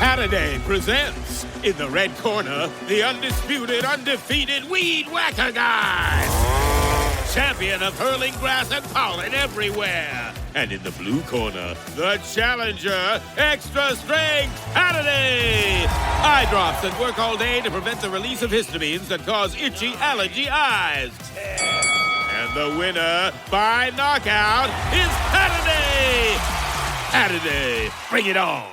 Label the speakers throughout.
Speaker 1: Saturday presents, in the red corner, the undisputed, undefeated Weed Whacker Guy. Champion of hurling grass and pollen everywhere. And in the blue corner, the challenger, extra strength Saturday. Eye drops that work all day to prevent the release of histamines that cause itchy allergy eyes. And the winner by knockout is Saturday. Saturday, bring it on.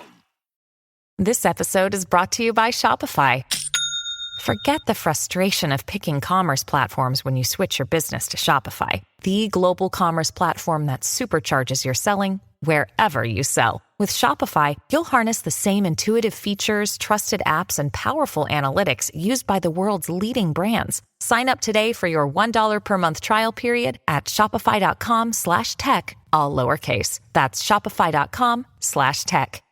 Speaker 2: This episode is brought to you by Shopify. Forget the frustration of picking commerce platforms when you switch your business to Shopify, the global commerce platform that supercharges your selling wherever you sell. With Shopify, you'll harness the same intuitive features, trusted apps, and powerful analytics used by the world's leading brands. Sign up today for your $1 per month trial period at shopify.com/tech, all lowercase. That's shopify.com/tech.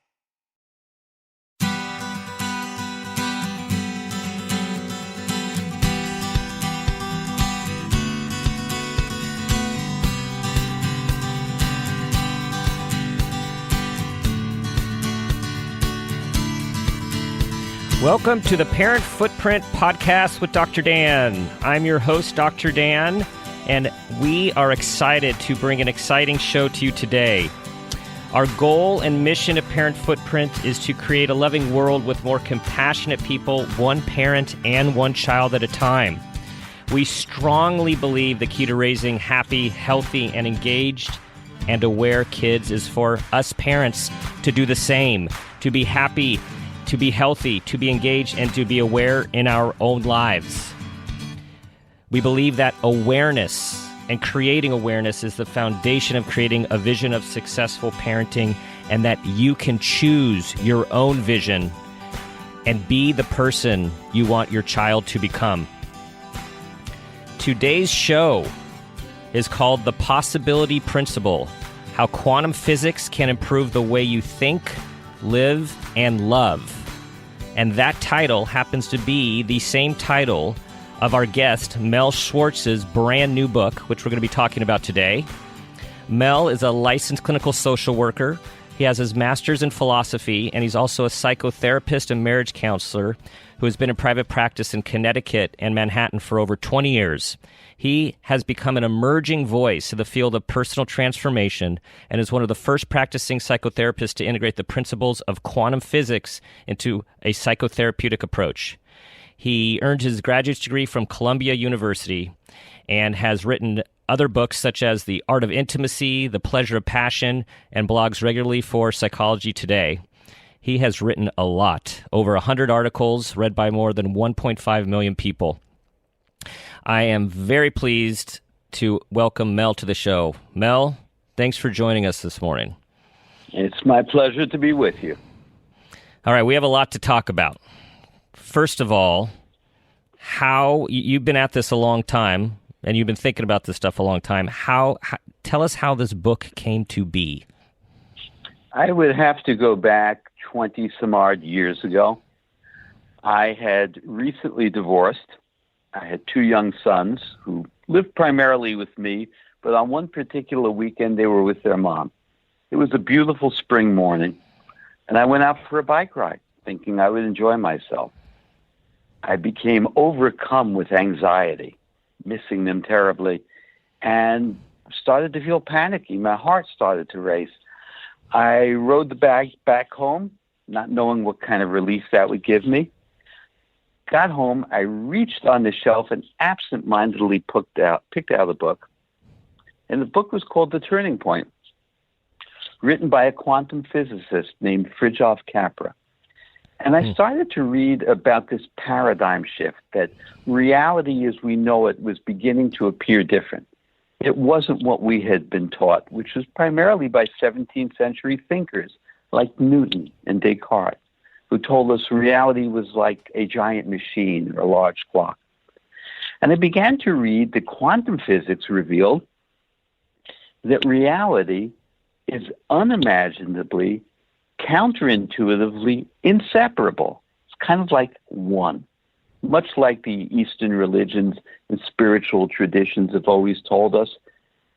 Speaker 3: Welcome to the Parent Footprint Podcast with Dr. Dan. I'm your host, Dr. Dan, and we are excited to bring an exciting show to you today. Our goal and mission at Parent Footprint is to create a loving world with more compassionate people, one parent and one child at a time. We strongly believe the key to raising happy, healthy, and engaged and aware kids is for us parents to do the same, to be happy, to be healthy, to be engaged, and to be aware in our own lives. We believe that awareness and creating awareness is the foundation of creating a vision of successful parenting, and that you can choose your own vision and be the person you want your child to become. Today's show is called The Possibility Principle: How Quantum Physics Can Improve the Way You Think, Live, and Love. And that title happens to be the same title of our guest, Mel Schwartz's brand new book, which we're going to be talking about today. Mel is a licensed clinical social worker. He has his master's in philosophy, and he's also a psychotherapist and marriage counselor who has been in private practice in Connecticut and Manhattan for over 20 years. He has become an emerging voice in the field of personal transformation and is one of the first practicing psychotherapists to integrate the principles of quantum physics into a psychotherapeutic approach. He earned his graduate degree from Columbia University and has written other books such as The Art of Intimacy, The Pleasure of Passion, and blogs regularly for Psychology Today. He has written a lot, over 100 articles read by more than 1.5 million people. I am very pleased to welcome Mel to the show. Mel, thanks for joining us this morning.
Speaker 4: It's my pleasure to be with you.
Speaker 3: All right, we have a lot to talk about. First of all, how you've been at this a long time, and you've been thinking about this stuff a long time. Tell us how this book came to be.
Speaker 4: I would have to go back 20-some-odd years ago. I had recently divorced. I had two young sons who lived primarily with me, but on one particular weekend, they were with their mom. It was a beautiful spring morning, and I went out for a bike ride, thinking I would enjoy myself. I became overcome with anxiety, missing them terribly, and started to feel panicky. My heart started to race. I rode the bag back home, not knowing what kind of relief that would give me. Got home, I reached on the shelf and absentmindedly picked out a book. And the book was called The Turning Point, written by a quantum physicist named Fritjof Capra. And I started to read about this paradigm shift, that reality as we know it was beginning to appear different. It wasn't what we had been taught, which was primarily by 17th century thinkers like Newton and Descartes, who told us reality was like a giant machine or a large clock. And I began to read that quantum physics revealed that reality is unimaginably, counterintuitively inseparable. It's kind of like one, much like the Eastern religions and spiritual traditions have always told us,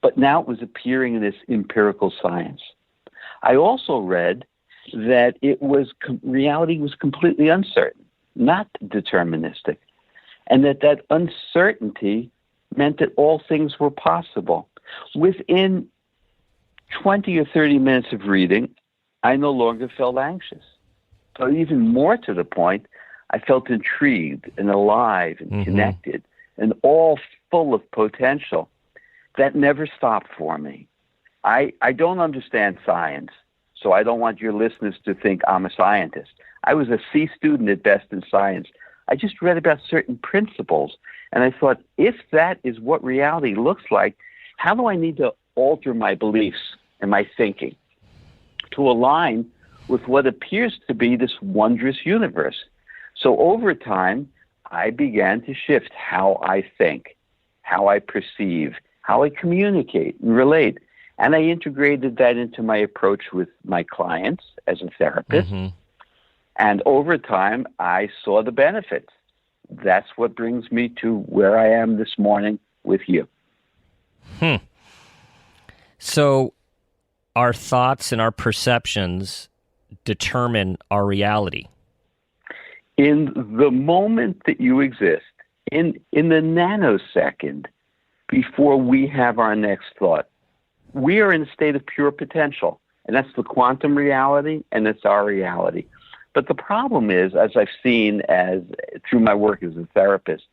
Speaker 4: but now it was appearing in this empirical science. I also read that reality was completely uncertain, not deterministic, and that uncertainty meant that all things were possible. Within 20 or 30 minutes of reading, I no longer felt anxious. But even more to the point, I felt intrigued and alive and connected and all full of potential. That never stopped for me. I don't understand science, so I don't want your listeners to think I'm a scientist. I was a C student at best in science. I just read about certain principles, and I thought, if that is what reality looks like, how do I need to alter my beliefs and my thinking to align with what appears to be this wondrous universe? So over time, I began to shift how I think, how I perceive, how I communicate and relate. And I integrated that into my approach with my clients as a therapist. And over time, I saw the benefits. That's what brings me to where I am this morning with you.
Speaker 3: So our thoughts and our perceptions determine our reality.
Speaker 4: In the moment that you exist, in the nanosecond before we have our next thought, we are in a state of pure potential, and that's the quantum reality, and it's our reality. But the problem is, as I've seen through my work as a therapist,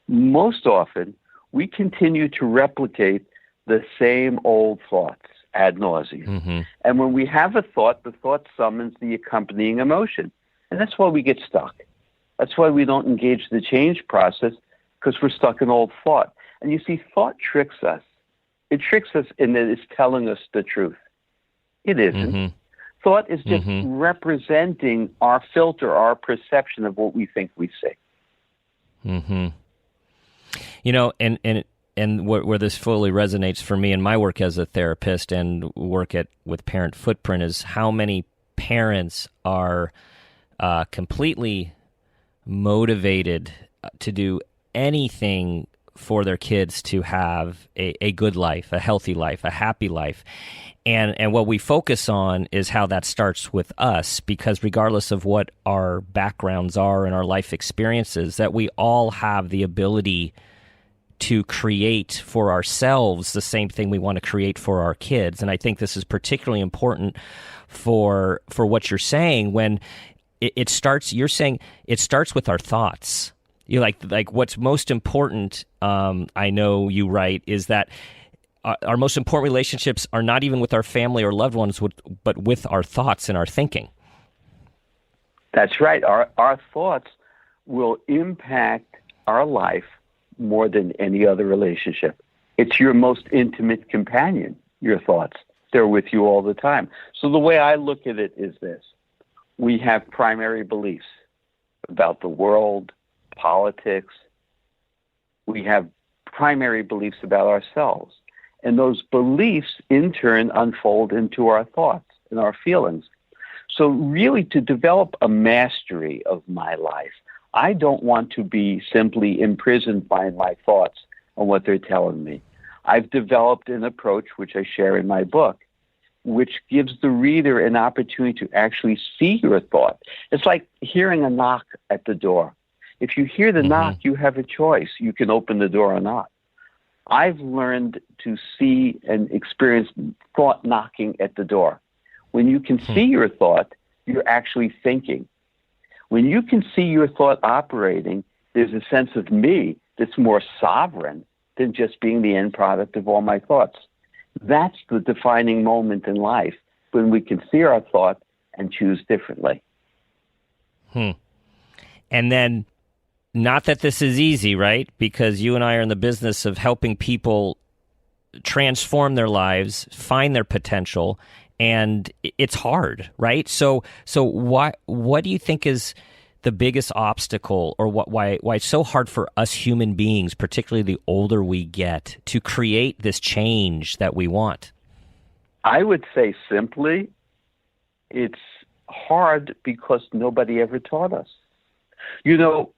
Speaker 4: most often we continue to replicate the same old thoughts ad nauseum. And when we have a thought, the thought summons the accompanying emotion. And that's why we get stuck. That's why we don't engage the change process, because we're stuck in old thought. And you see, thought tricks us. It tricks us in that it's telling us the truth. It isn't. Thought is just representing our filter, our perception of what we think we see.
Speaker 3: You know, and where this fully resonates for me in my work as a therapist and work with Parent Footprint is how many parents are completely motivated to do anything for their kids to have a good life, a healthy life, a happy life. And what we focus on is how that starts with us, because regardless of what our backgrounds are and our life experiences, that we all have the ability to create for ourselves the same thing we want to create for our kids. And I think this is particularly important for what you're saying when it starts. You're saying it starts with our thoughts. You like what's most important. I know you write is that our most important relationships are not even with our family or loved ones, but with our thoughts and our thinking.
Speaker 4: That's right. Our thoughts will impact our life more than any other relationship. It's your most intimate companion, your thoughts. They're with you all the time. So the way I look at it is this. We have primary beliefs about the world, politics. We have primary beliefs about ourselves. And those beliefs, in turn, unfold into our thoughts and our feelings. So really, to develop a mastery of my life, I don't want to be simply imprisoned by my thoughts and what they're telling me. I've developed an approach, which I share in my book, which gives the reader an opportunity to actually see your thought. It's like hearing a knock at the door. If you hear the knock, you have a choice. You can open the door or not. I've learned to see and experience thought knocking at the door. When you can see your thought, you're actually thinking. When you can see your thought operating, there's a sense of me that's more sovereign than just being the end product of all my thoughts. That's the defining moment in life, when we can see our thought and choose differently.
Speaker 3: And then, not that this is easy, right? Because you and I are in the business of helping people transform their lives, find their potential, and it's hard, right? So what do you think is the biggest obstacle, or why it's so hard for us human beings, particularly the older we get, to create this change that we want?
Speaker 4: I would say simply, it's hard because nobody ever taught us. You know,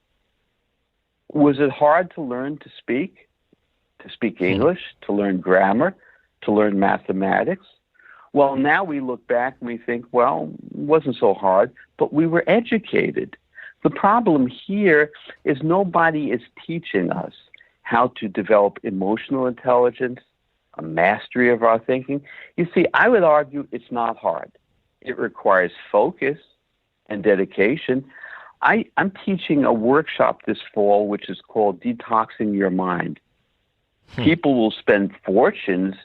Speaker 4: was it hard to learn to speak English, to learn grammar, to learn mathematics? Well, now we look back and we think, well, it wasn't so hard, but we were educated. The problem here is nobody is teaching us how to develop emotional intelligence, a mastery of our thinking. You see, I would argue it's not hard. It requires focus and dedication. I'm teaching a workshop this fall which is called Detoxing Your Mind. People will spend fortunes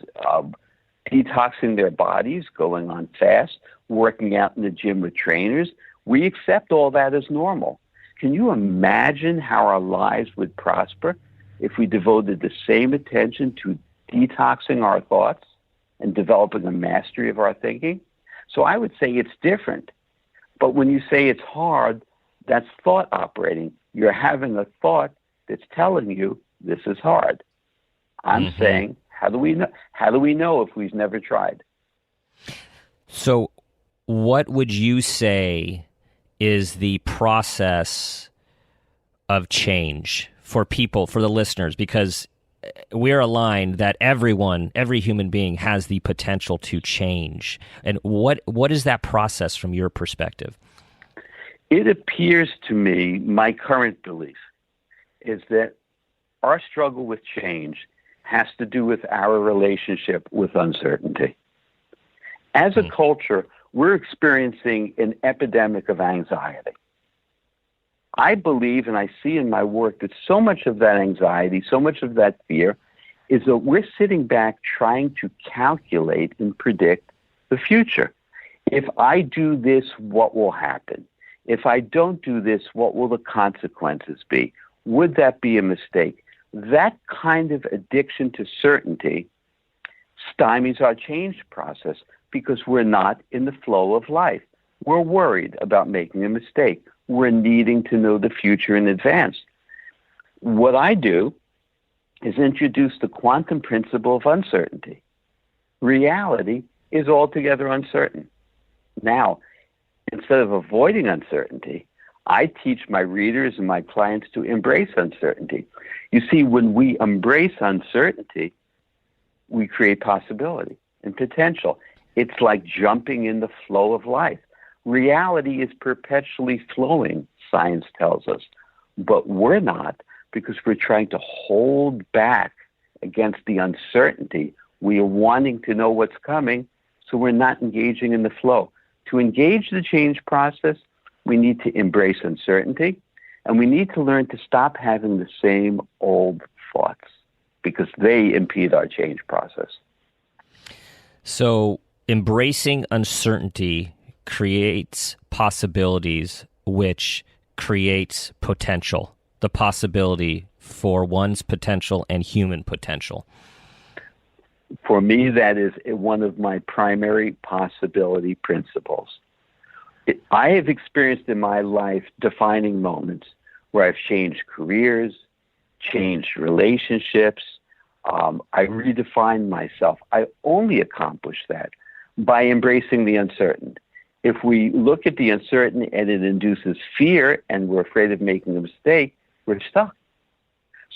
Speaker 4: detoxing their bodies, going on fast, working out in the gym with trainers. We accept all that as normal. Can you imagine how our lives would prosper if we devoted the same attention to detoxing our thoughts and developing a mastery of our thinking? So I would say it's different. But when you say it's hard, that's thought operating. You're having a thought that's telling you this is hard. I'm saying, how do we know if we've never tried?
Speaker 3: So what would you say is the process of change for people, for the listeners? Because we're aligned that every human being has the potential to change. And what is that process from your perspective?
Speaker 4: It appears to me, my current belief is that our struggle with change has to do with our relationship with uncertainty. As a culture, we're experiencing an epidemic of anxiety. I believe, and I see in my work, that so much of that anxiety, so much of that fear, is that we're sitting back trying to calculate and predict the future. If I do this, what will happen? If I don't do this, what will the consequences be? Would that be a mistake? That kind of addiction to certainty stymies our change process because we're not in the flow of life. We're worried about making a mistake. We're needing to know the future in advance. What I do is introduce the quantum principle of uncertainty. Reality is altogether uncertain. Now, instead of avoiding uncertainty, I teach my readers and my clients to embrace uncertainty. You see, when we embrace uncertainty, we create possibility and potential. It's like jumping in the flow of life. Reality is perpetually flowing, science tells us, but we're not, because we're trying to hold back against the uncertainty. We are wanting to know what's coming, so we're not engaging in the flow. To engage the change process, we need to embrace uncertainty, and we need to learn to stop having the same old thoughts because they impede our change process.
Speaker 3: So embracing uncertainty creates possibilities, which creates potential, the possibility for one's potential and human potential.
Speaker 4: For me, that is one of my primary possibility principles. I have experienced in my life defining moments where I've changed careers, changed relationships. I redefined myself. I only accomplished that by embracing the uncertain. If we look at the uncertain and it induces fear and we're afraid of making a mistake, we're stuck.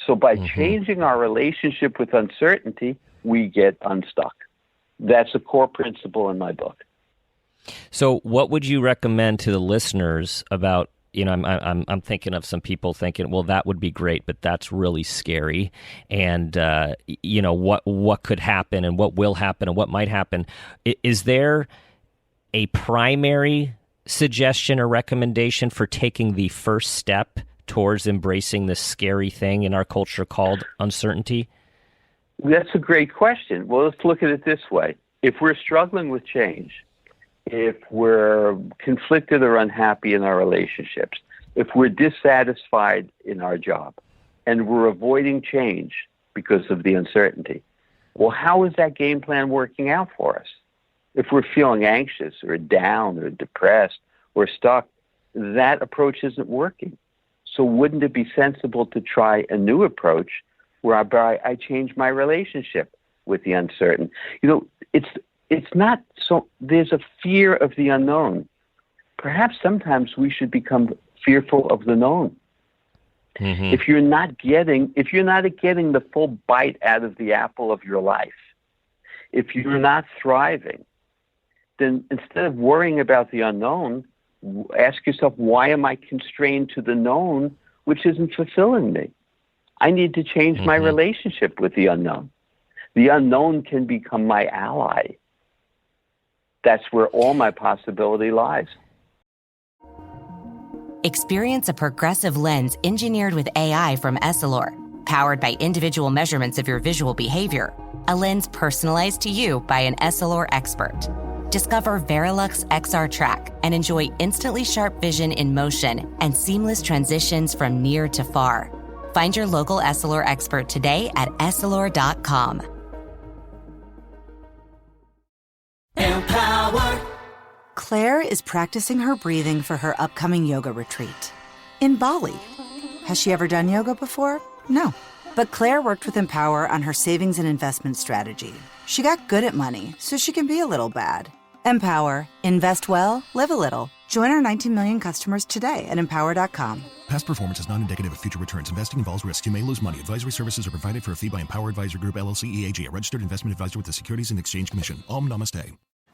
Speaker 4: So by changing our relationship with uncertainty, we get unstuck. That's a core principle in my book.
Speaker 3: So what would you recommend to the listeners about, I'm thinking of some people thinking, well, that would be great, but that's really scary. And, what could happen and what will happen and what might happen. Is there a primary suggestion or recommendation for taking the first step towards embracing this scary thing in our culture called uncertainty?
Speaker 4: That's a great question. Well, let's look at it this way. If we're struggling with change, if we're conflicted or unhappy in our relationships, if we're dissatisfied in our job, and we're avoiding change because of the uncertainty, well, how is that game plan working out for us? If we're feeling anxious or down or depressed or stuck, that approach isn't working. So wouldn't it be sensible to try a new approach whereby I change my relationship with the uncertain? It's not so, there's a fear of the unknown. Perhaps sometimes we should become fearful of the known. If you're not getting the full bite out of the apple of your life, if you're not thriving, then instead of worrying about the unknown, ask yourself, why am I constrained to the known, which isn't fulfilling me? I need to change my relationship with the unknown. The unknown can become my ally. That's where all my possibility lies.
Speaker 5: Experience a progressive lens engineered with AI from Essilor, powered by individual measurements of your visual behavior. A lens personalized to you by an Essilor expert. Discover Verilux XR Track and enjoy instantly sharp vision in motion and seamless transitions from near to far. Find your local Essilor expert today at Essilor.com.
Speaker 6: Empower.
Speaker 7: Claire is practicing her breathing for her upcoming yoga retreat in Bali. Has she ever done yoga before? No. But Claire worked with Empower on her savings and investment strategy. She got good at money, so she can be a little bad. Empower. Invest well, live a little. Join our 19 million customers today at Empower.com.
Speaker 8: Past performance is not indicative of future returns. Investing involves risks. You may lose money. Advisory services are provided for a fee by Empower Advisor Group, LLC, EAG, a registered investment advisor with the Securities and Exchange Commission. Om Namaste.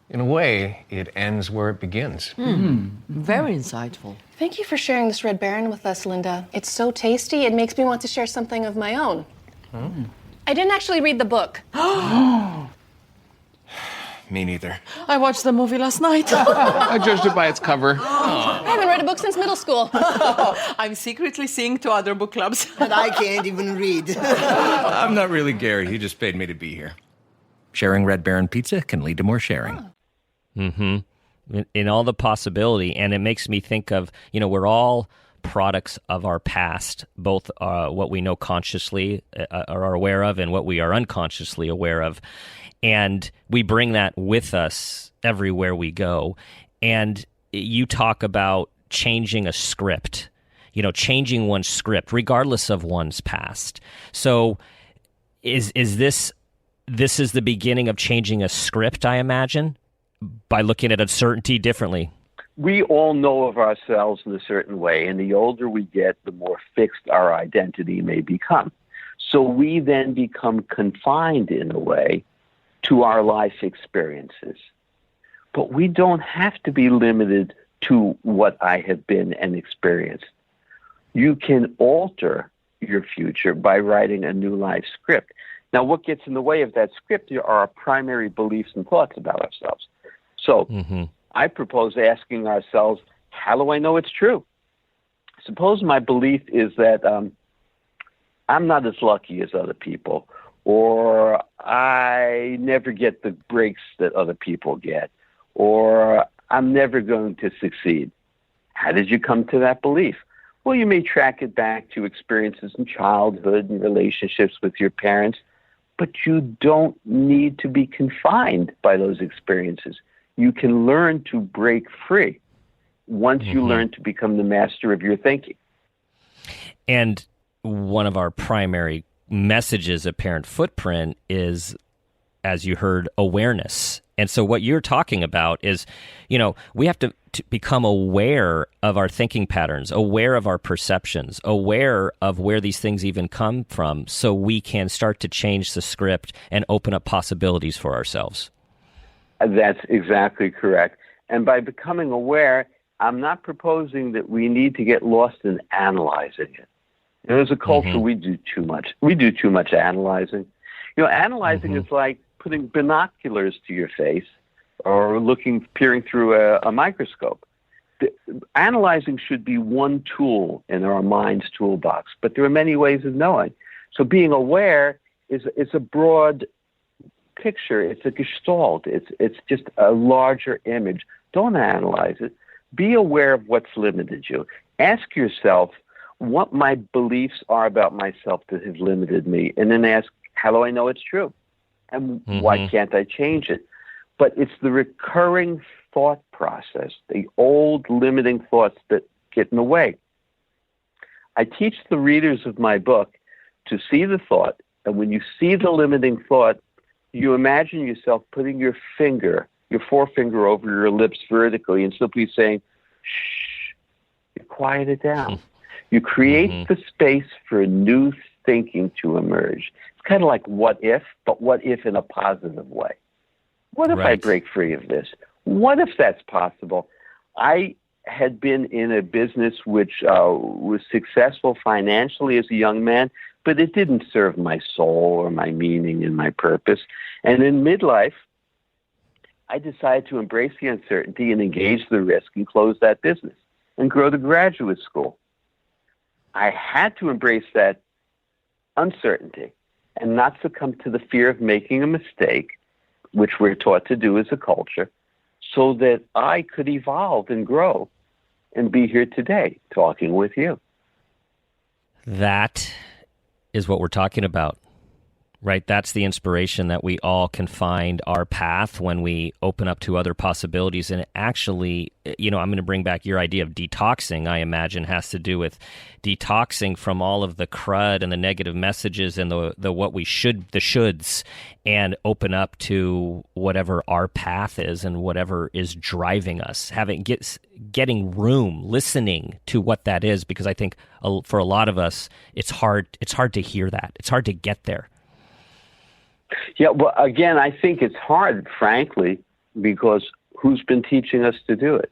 Speaker 9: In a way, it ends where it begins.
Speaker 6: Very insightful.
Speaker 10: Thank you for sharing this Red Baron with us, Linda. It's so tasty, it makes me want to share something of my own. I didn't actually read the book.
Speaker 9: Me neither.
Speaker 6: I watched the movie last night.
Speaker 9: I judged it by its cover.
Speaker 10: I haven't read a book since middle school.
Speaker 6: I'm secretly seeing 2 other book clubs.
Speaker 11: And I can't even read.
Speaker 9: I'm not really Gary. He just paid me to be here. Sharing Red Baron pizza can lead to more sharing.
Speaker 3: In all the possibility, and it makes me think of, we're all products of our past, both what we know consciously are aware of and what we are unconsciously aware of. And we bring that with us everywhere we go. And you talk about changing a script, changing one's script, regardless of one's past. So is this is the beginning of changing a script, I imagine, by looking at uncertainty differently?
Speaker 4: We all know of ourselves in a certain way, and the older we get, the more fixed our identity may become. So we then become confined in a way to our life experiences. But we don't have to be limited to what I have been and experienced. You can alter your future by writing a new life script. Now, what gets in the way of that script are our primary beliefs and thoughts about ourselves. So I propose asking ourselves, how do I know it's true? Suppose my belief is that I'm not as lucky as other people, or I never get the breaks that other people get, or I'm never going to succeed. How did you come to that belief? Well, you may track it back to experiences in childhood and relationships with your parents, but you don't need to be confined by those experiences. You can learn to break free once you learn to become the master of your thinking.
Speaker 3: And one of our primary messages at Parent Footprint is, as you heard, awareness. And so what you're talking about is, we have to become aware of our thinking patterns, aware of our perceptions, aware of where these things even come from, so we can start to change the script and open up possibilities for ourselves.
Speaker 4: That's exactly correct. And by becoming aware, I'm not proposing that we need to get lost in analyzing it. As a culture, we do too much. We do too much analyzing. Analyzing is like putting binoculars to your face or peering through a microscope. Analyzing should be one tool in our mind's toolbox, but there are many ways of knowing. So being aware is a broad picture. It's a gestalt. It's just a larger image. Don't analyze it. Be aware of what's limited you. Ask yourself what my beliefs are about myself that have limited me, and then ask, how do I know it's true? And why can't I change it? But it's the recurring thought process, the old limiting thoughts that get in the way. I teach the readers of my book to see the thought, and when you see the limiting thought, you imagine yourself putting your forefinger over your lips vertically and simply saying, shh, you quiet it down. You create the space for new thinking to emerge. It's kind of like what if, but what if in a positive way? What if I break free of this? What if that's possible? I had been in a business which was successful financially as a young man, but it didn't serve my soul or my meaning and my purpose. And in midlife, I decided to embrace the uncertainty and engage the risk and close that business and grow the graduate school. I had to embrace that uncertainty and not succumb to the fear of making a mistake, which we're taught to do as a culture, so that I could evolve and grow and be here today talking with you.
Speaker 3: That is what we're talking about, right? That's the inspiration that we all can find our path when we open up to other possibilities. And actually, I'm going to bring back your idea of detoxing, I imagine, has to do with detoxing from all of the crud and the negative messages and the what we should, the shoulds, and open up to whatever our path is and whatever is driving us, getting room, listening to what that is, because I think for a lot of us, it's hard to hear that. It's hard to get there.
Speaker 4: Yeah, well, again, I think it's hard, frankly, because who's been teaching us to do it?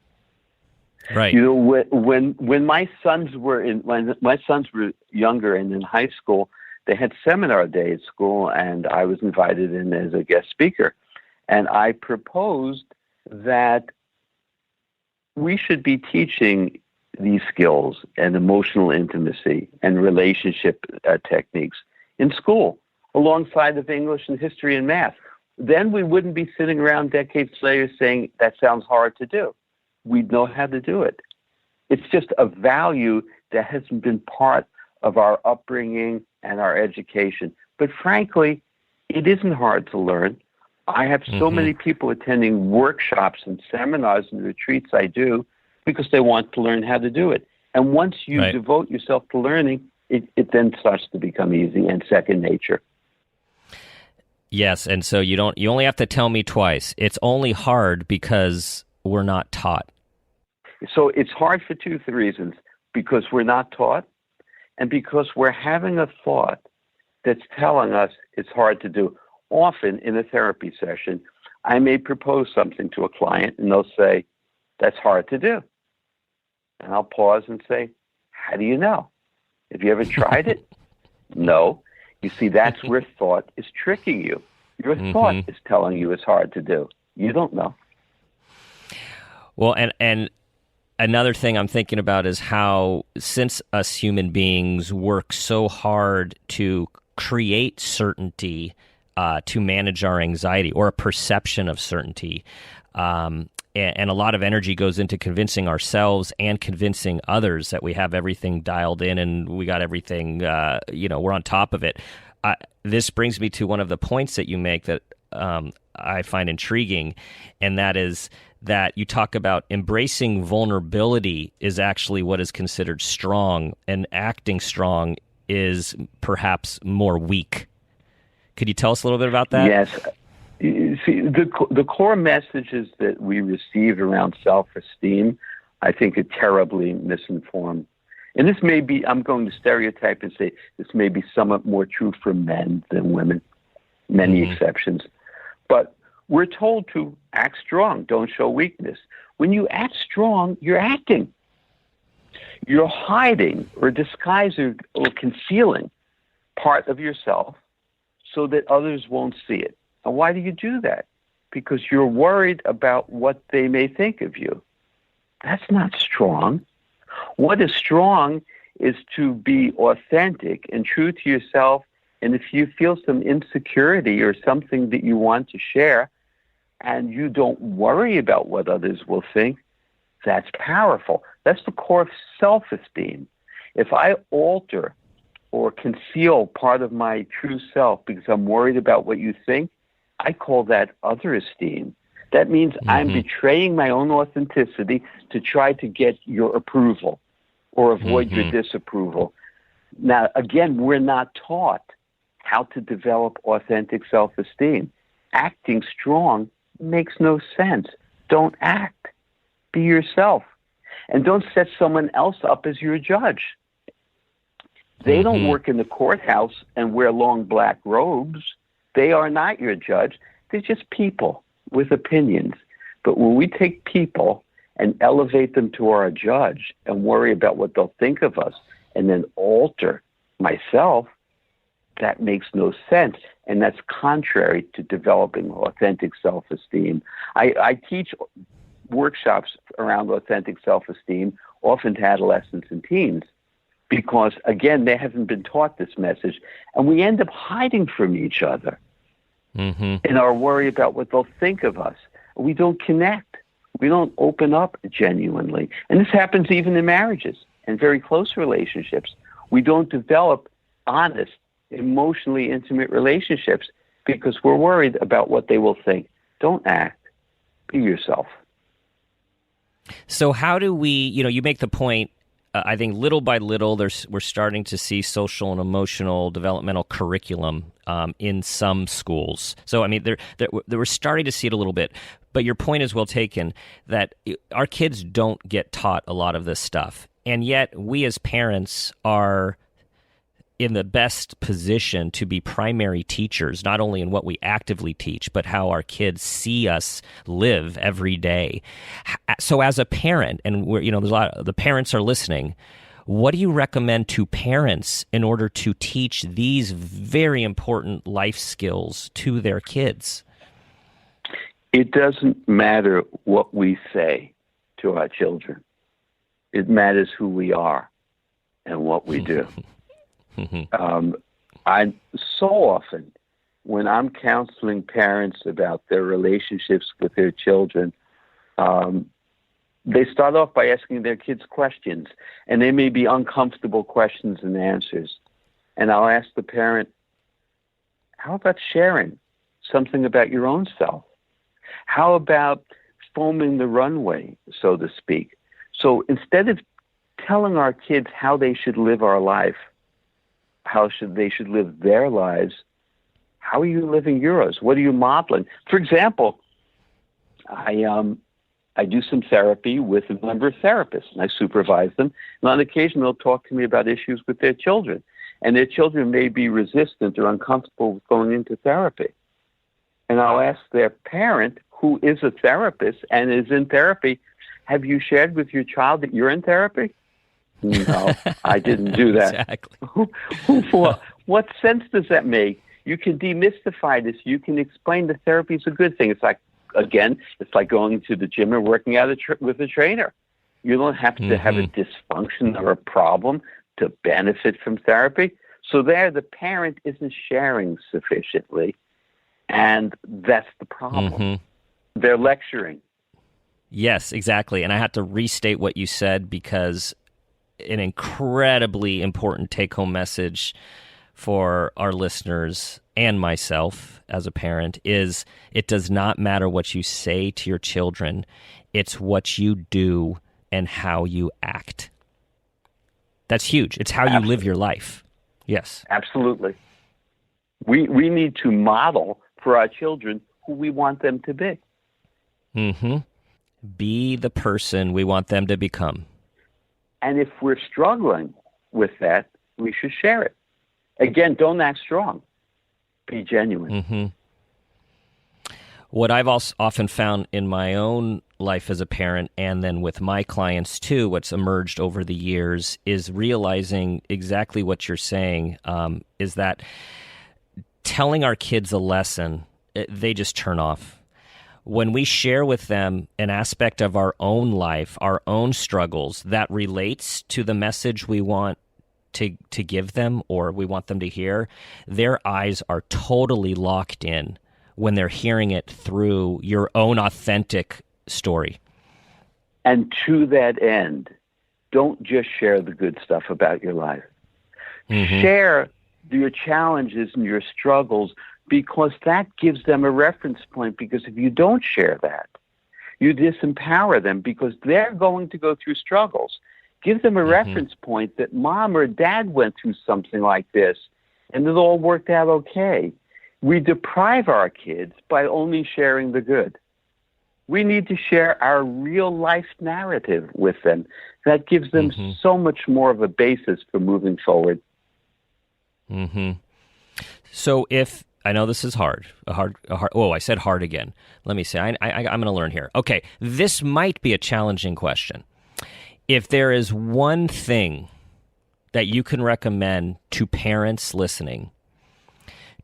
Speaker 3: Right.
Speaker 4: When my sons were younger and in high school, they had seminar day at school, and I was invited in as a guest speaker. And I proposed that we should be teaching these skills and emotional intimacy and relationship techniques in school, alongside of English and history and math. Then we wouldn't be sitting around decades later saying, that sounds hard to do. We'd know how to do it. It's just a value that hasn't been part of our upbringing and our education. But frankly, it isn't hard to learn. I have so many people attending workshops and seminars and retreats I do because they want to learn how to do it. And once you devote yourself to learning, it then starts to become easy and second nature.
Speaker 3: Yes, and so you only have to tell me twice. It's only hard because we're not taught.
Speaker 4: So it's hard for two reasons: because we're not taught, and because we're having a thought that's telling us it's hard to do. Often in a therapy session, I may propose something to a client, and they'll say, "That's hard to do." And I'll pause and say, "How do you know? Have you ever tried it?" No. You see, that's where thought is tricking you. Your thought is telling you it's hard to do. You don't know.
Speaker 3: Well, and another thing I'm thinking about is how, since us human beings work so hard to create certainty, to manage our anxiety or a perception of certainty, and a lot of energy goes into convincing ourselves and convincing others that we have everything dialed in and we got everything, we're on top of it. This brings me to one of the points that you make that I find intriguing, and that is that you talk about embracing vulnerability is actually what is considered strong, and acting strong is perhaps more weak. Could you tell us a little bit about that?
Speaker 4: Yes. You see, the core messages that we receive around self-esteem, I think, are terribly misinformed. And this may be, I'm going to stereotype and say, this may be somewhat more true for men than women, many exceptions. But we're told to act strong, don't show weakness. When you act strong, you're acting. You're hiding or disguising or concealing part of yourself so that others won't see it. And why do you do that? Because you're worried about what they may think of you. That's not strong. What is strong is to be authentic and true to yourself. And if you feel some insecurity or something that you want to share and you don't worry about what others will think, that's powerful. That's the core of self-esteem. If I alter or conceal part of my true self because I'm worried about what you think, I call that other esteem. That means I'm betraying my own authenticity to try to get your approval or avoid your disapproval. Now, again, we're not taught how to develop authentic self-esteem. Acting strong makes no sense. Don't act. Be yourself. And don't set someone else up as your judge. They don't work in the courthouse and wear long black robes. They are not your judge. They're just people with opinions. But when we take people and elevate them to our judge and worry about what they'll think of us and then alter myself, that makes no sense. And that's contrary to developing authentic self-esteem. I teach workshops around authentic self-esteem, often to adolescents and teens, because, again, they haven't been taught this message. And we end up hiding from each other in our worry about what they'll think of us. We don't connect. We don't open up genuinely. And this happens even in marriages and very close relationships. We don't develop honest, emotionally intimate relationships because we're worried about what they will think. Don't act. Be yourself.
Speaker 3: So how do we, you make the point, I think little by little, we're starting to see social and emotional developmental curriculum in some schools. So, I mean, we're starting to see it a little bit. But your point is well taken that our kids don't get taught a lot of this stuff. And yet we as parents are in the best position to be primary teachers, not only in what we actively teach, but how our kids see us live every day. So as a parent, and there's a lot of the parents are listening, what do you recommend to parents in order to teach these very important life skills to their kids?
Speaker 4: It doesn't matter what we say to our children. It matters who we are and what we do. I so often, when I'm counseling parents about their relationships with their children, they start off by asking their kids questions, and they may be uncomfortable questions and answers. And I'll ask the parent, how about sharing something about your own self? How about foaming the runway, so to speak? So instead of telling our kids how they should live our life, they should live their lives, how are you living yours? What are you modeling? For example, I do some therapy with a number of therapists, and I supervise them. And on occasion, they'll talk to me about issues with their children. And their children may be resistant or uncomfortable with going into therapy. And I'll ask their parent, who is a therapist and is in therapy, have you shared with your child that you're in therapy? No, I didn't do that.
Speaker 3: Exactly.
Speaker 4: What sense does that make? You can demystify this. You can explain that therapy is a good thing. It's like going to the gym and working out with a trainer. You don't have to have a dysfunction or a problem to benefit from therapy. So there, the parent isn't sharing sufficiently, and that's the problem. They're lecturing.
Speaker 3: Yes, exactly. And I had to restate what you said because an incredibly important take-home message for our listeners and myself as a parent is it does not matter what you say to your children. It's what you do and how you act. That's huge. It's how you live your life. Yes.
Speaker 4: Absolutely. We need to model for our children who we want them to be.
Speaker 3: Be the person we want them to become.
Speaker 4: And if we're struggling with that, we should share it. Again, don't act strong. Be genuine.
Speaker 3: What I've also often found in my own life as a parent and then with my clients too, what's emerged over the years is realizing exactly what you're saying, is that telling our kids a lesson, they just turn off. When we share with them an aspect of our own life, our own struggles that relates to the message we want to give them or we want them to hear, their eyes are totally locked in when they're hearing it through your own authentic story.
Speaker 4: And to that end, don't just share the good stuff about your life. Share your challenges and your struggles, because that gives them a reference point. Because if you don't share that, you disempower them because they're going to go through struggles. Give them a reference point that mom or dad went through something like this and it all worked out okay. We deprive our kids by only sharing the good. We need to share our real life narrative with them. That gives them so much more of a basis for moving forward.
Speaker 3: So if I know this is hard. Oh, I said hard again. Let me say, I'm going to learn here. Okay, this might be a challenging question. If there is one thing that you can recommend to parents listening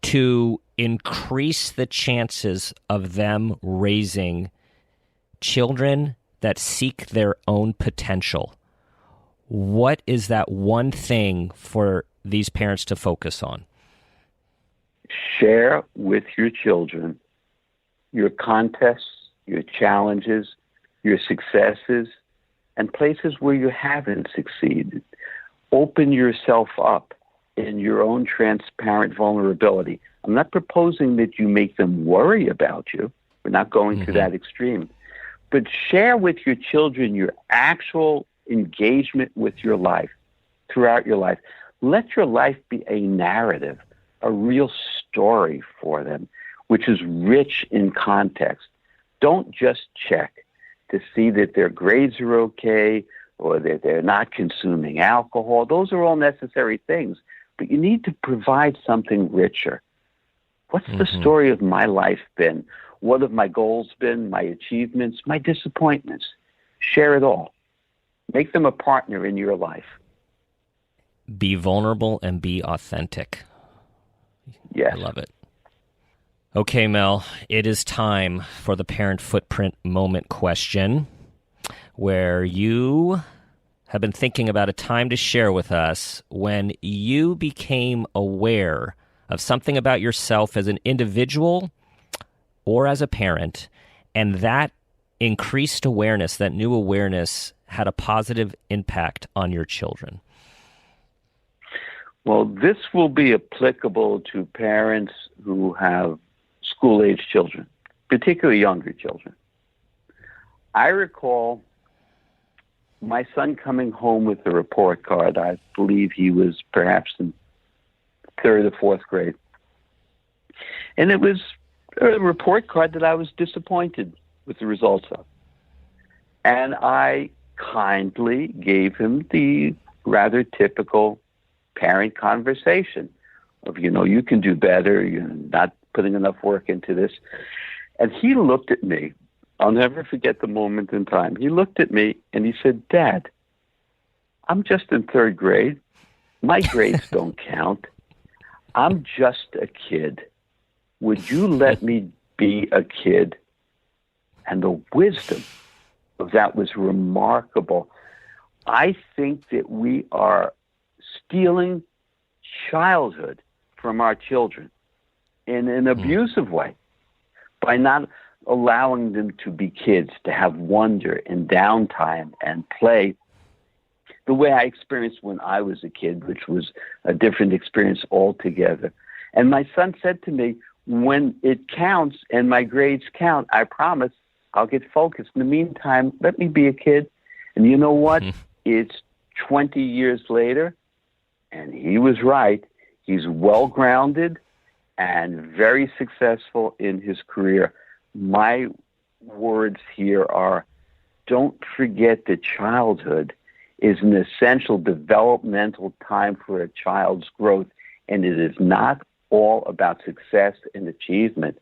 Speaker 3: to increase the chances of them raising children that seek their own potential, what is that one thing for these parents to focus on?
Speaker 4: Share with your children your contests, your challenges, your successes, and places where you haven't succeeded. Open yourself up in your own transparent vulnerability. I'm not proposing that you make them worry about you. We're not going to that extreme. But share with your children your actual engagement with your life throughout your life. Let your life be a narrative, a real story for them, which is rich in context. Don't just check to see that their grades are okay or that they're not consuming alcohol. Those are all necessary things, but you need to provide something richer. What's the story of my life been? What have my goals been, my achievements, my disappointments? Share it all. Make them a partner in your life.
Speaker 3: Be vulnerable and be authentic.
Speaker 4: Yes.
Speaker 3: I love it. Okay, Mel, it is time for the parent footprint moment question, where you have been thinking about a time to share with us when you became aware of something about yourself as an individual or as a parent, and that increased awareness, that new awareness, had a positive impact on your children.
Speaker 4: Well, this will be applicable to parents who have school-age children, particularly younger children. I recall my son coming home with a report card. I believe he was perhaps in third or fourth grade. And it was a report card that I was disappointed with the results of. And I kindly gave him the rather typical parent conversation of, you can do better, you're not putting enough work into this. And he looked at me. I'll never forget the moment in time. He looked at me and he said, "Dad, I'm just in third grade. My grades don't count. I'm just a kid. Would you let me be a kid?" And the wisdom of that was remarkable. I think that we are stealing childhood from our children in an abusive way by not allowing them to be kids, to have wonder and downtime and play the way I experienced when I was a kid, which was a different experience altogether. And my son said to me, when it counts and my grades count, I promise I'll get focused. In the meantime, let me be a kid. And you know what? It's 20 years later, and he was right. He's well-grounded and very successful in his career. My words here are, don't forget that childhood is an essential developmental time for a child's growth, and it is not all about success and achievement.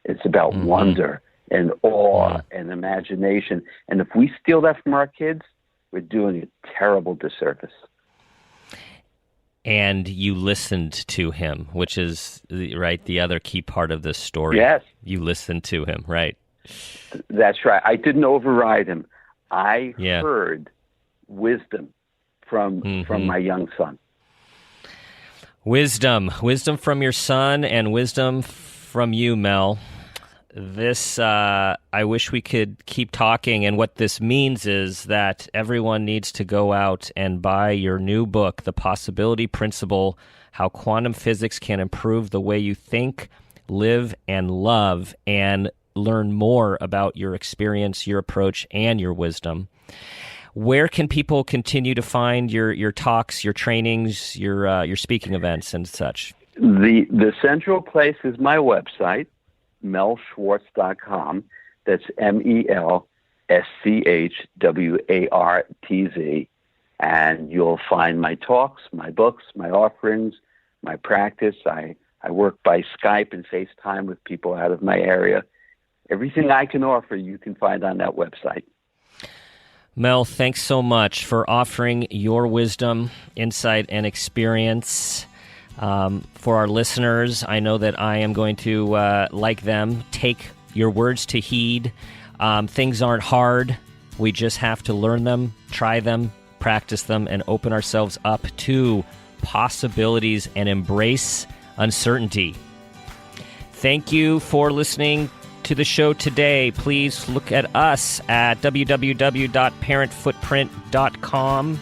Speaker 4: It's about wonder and awe and imagination. And if we steal that from our kids, we're doing a terrible disservice.
Speaker 3: And you listened to him, which is, the other key part of this story.
Speaker 4: Yes.
Speaker 3: You listened to him, right?
Speaker 4: That's right. I didn't override him. I heard wisdom from my young son.
Speaker 3: Wisdom from your son and wisdom from you, Mel. This, I wish we could keep talking, and what this means is that everyone needs to go out and buy your new book, The Possibility Principle: How Quantum Physics Can Improve the Way You Think, Live, and Love, and learn more about your experience, your approach, and your wisdom. Where can people continue to find your talks, your trainings, your speaking events, and such?
Speaker 4: The central place is my website, melschwartz.com. That's MELSCHWARTZ. And you'll find my talks, my books, my offerings, my practice. I I work by Skype and FaceTime with people out of my area. Everything I can offer, you can find on that website.
Speaker 3: Mel, thanks so much for offering your wisdom, insight, and experience. For our listeners, I know that I am going to, like them, take your words to heed. Things aren't hard. We just have to learn them, try them, practice them, and open ourselves up to possibilities and embrace uncertainty. Thank you for listening to the show today. Please look at us at www.parentfootprint.com.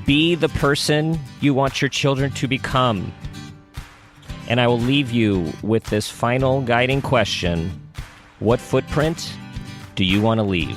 Speaker 3: Be the person you want your children to become. And I will leave you with this final guiding question. What footprint do you want to leave?